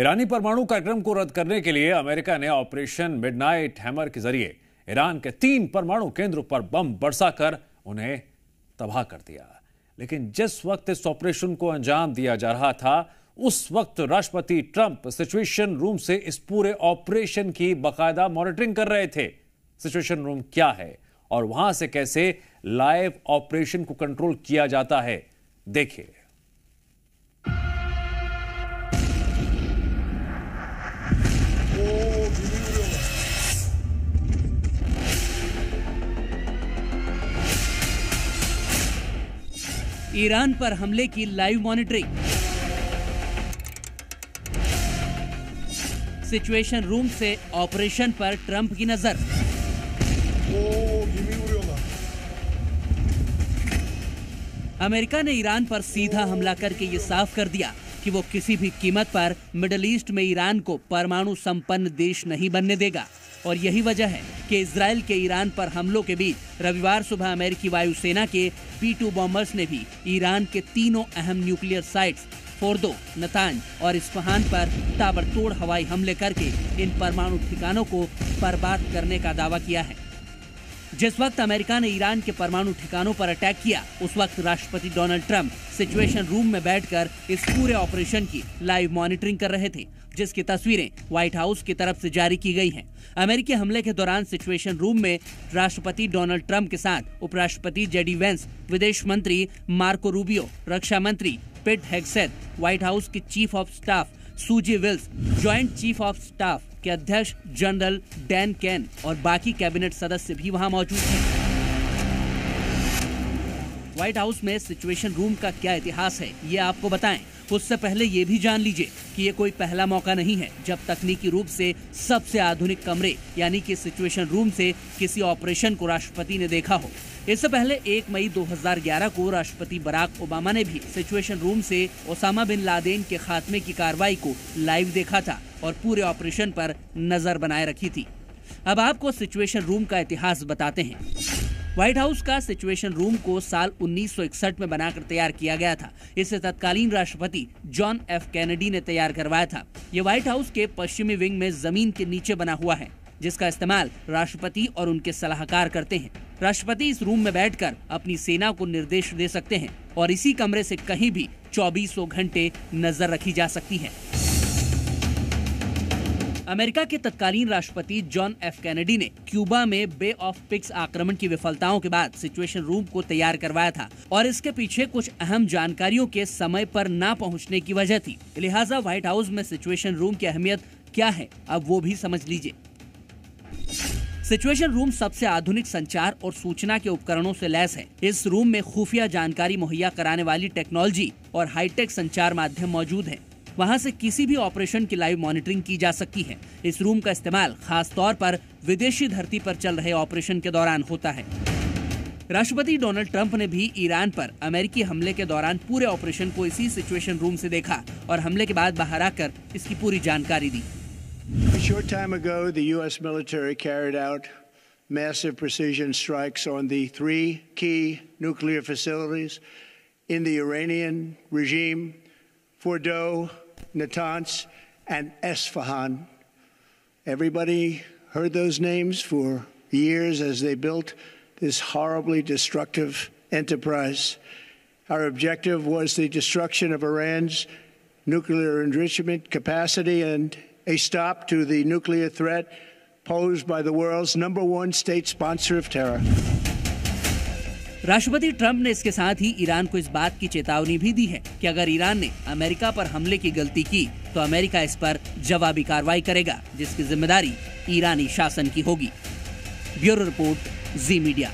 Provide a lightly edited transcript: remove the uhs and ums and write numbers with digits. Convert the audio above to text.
ईरानी परमाणु कार्यक्रम को रद्द करने के लिए अमेरिका ने ऑपरेशन मिडनाइट हैमर के जरिए ईरान के 3 परमाणु केंद्रों पर बम बरसाकर उन्हें तबाह कर दिया। लेकिन जिस वक्त इस ऑपरेशन को अंजाम दिया जा रहा था, उस वक्त राष्ट्रपति ट्रंप सिचुएशन रूम से इस पूरे ऑपरेशन की बाकायदा मॉनिटरिंग कर रहे थे। सिचुएशन रूम क्या है और वहां से कैसे लाइव ऑपरेशन को कंट्रोल किया जाता है, देखिए। ईरान पर हमले की लाइव मॉनिटरिंग। सिचुएशन रूम से ऑपरेशन पर ट्रंप की नजर। अमेरिका ने ईरान पर सीधा हमला करके ये साफ कर दिया कि वो किसी भी कीमत पर मिडिल ईस्ट में ईरान को परमाणु संपन्न देश नहीं बनने देगा। और यही वजह है कि इजराइल के ईरान पर हमलों के बीच रविवार सुबह अमेरिकी वायुसेना के P-2 बॉम्बर्स ने भी ईरान के तीनों अहम न्यूक्लियर साइट्स फोर्दो, नतांज और इस्फहान पर ताबड़तोड़ हवाई हमले करके इन परमाणु ठिकानों को बर्बाद करने का दावा किया है। जिस वक्त अमेरिका ने ईरान के परमाणु ठिकानों पर अटैक किया, उस वक्त राष्ट्रपति डोनाल्ड ट्रंप सिचुएशन रूम में बैठकर इस पूरे ऑपरेशन की लाइव मॉनिटरिंग कर रहे थे, जिसकी तस्वीरें व्हाइट हाउस की तरफ से जारी की गई हैं। अमेरिकी हमले के दौरान सिचुएशन रूम में राष्ट्रपति डोनाल्ड ट्रंप के साथ उपराष्ट्रपति जेडी वेंस, विदेश मंत्री मार्को रूबियो, रक्षा मंत्री पिट हेगसेथ, व्हाइट हाउस की chief of staff Susie Wiles, joint chief of staff के अध्यक्ष जनरल डैन कैन और बाकी कैबिनेट सदस्य भी वहां मौजूद हैं। व्हाइट हाउस में सिचुएशन रूम का क्या इतिहास है, ये आपको बताएं। उससे पहले ये भी जान लीजिए कि ये कोई पहला मौका नहीं है जब तकनीकी रूप से सबसे आधुनिक कमरे यानी कि सिचुएशन रूम से किसी ऑपरेशन को राष्ट्रपति ने देखा हो। इससे पहले 1 मई 2011 को राष्ट्रपति बराक ओबामा ने भी सिचुएशन रूम से ओसामा बिन लादेन के खात्मे की कार्रवाई को लाइव देखा था और पूरे ऑपरेशन पर नजर बनाए रखी थी। अब आपको सिचुएशन रूम का इतिहास बताते हैं। व्हाइट हाउस का सिचुएशन रूम को साल 1961 में बनाकर तैयार किया गया था। इसे तत्कालीन राष्ट्रपति जॉन एफ कैनेडी ने तैयार करवाया था। ये व्हाइट हाउस के पश्चिमी विंग में जमीन के नीचे बना हुआ है, जिसका इस्तेमाल राष्ट्रपति और उनके सलाहकार करते हैं। राष्ट्रपति इस रूम में बैठकर अपनी सेना को निर्देश दे सकते हैं और इसी कमरे से कहीं भी 24 घंटे नजर रखी जा सकती है। अमेरिका के तत्कालीन राष्ट्रपति जॉन एफ कैनेडी ने क्यूबा में बे ऑफ पिग्स आक्रमण की विफलताओं के बाद सिचुएशन रूम को तैयार करवाया था और इसके पीछे कुछ अहम जानकारियों के समय पर ना पहुंचने की वजह थी। लिहाजा व्हाइट हाउस में सिचुएशन रूम की अहमियत क्या है, अब वो भी समझ लीजिए। सिचुएशन रूम सबसे आधुनिक संचार और सूचना के उपकरणों से लैस है। इस रूम में खुफिया जानकारी मुहैया कराने वाली टेक्नोलॉजी और हाईटेक संचार माध्यम मौजूद है। वहां से किसी भी ऑपरेशन की लाइव मॉनिटरिंग की जा सकती है। इस रूम का इस्तेमाल खास तौर पर विदेशी धरती पर चल रहे ऑपरेशन के दौरान होता है। राष्ट्रपति डोनाल्ड ट्रंप ने भी ईरान पर अमेरिकी हमले के दौरान पूरे ऑपरेशन को इसी सिचुएशन रूम से देखा और हमले के बाद बाहर आकर इसकी पूरी जानकारी दी। A short time ago, the U.S. military carried out massive precision strikes on the 3 key nuclear facilities in the Iranian regime: Fordow, Natanz, and Esfahan. Everybody heard those names for years as they built this horribly destructive enterprise. Our objective was the destruction of Iran's nuclear enrichment capacity and a stop to the nuclear threat posed by the world's #1 state sponsor of terror. राष्ट्रपति Trump ने इसके साथ ही Iran को इस बात की चेतावनी भी दी है कि अगर ईरान ने अमेरिका पर हमले की गलती की तो अमेरिका इस पर जवाबी कार्रवाई करेगा, जिसकी जिम्मेदारी ईरानी शासन की होगी। ब्यूरो रिपोर्ट, जी मीडिया।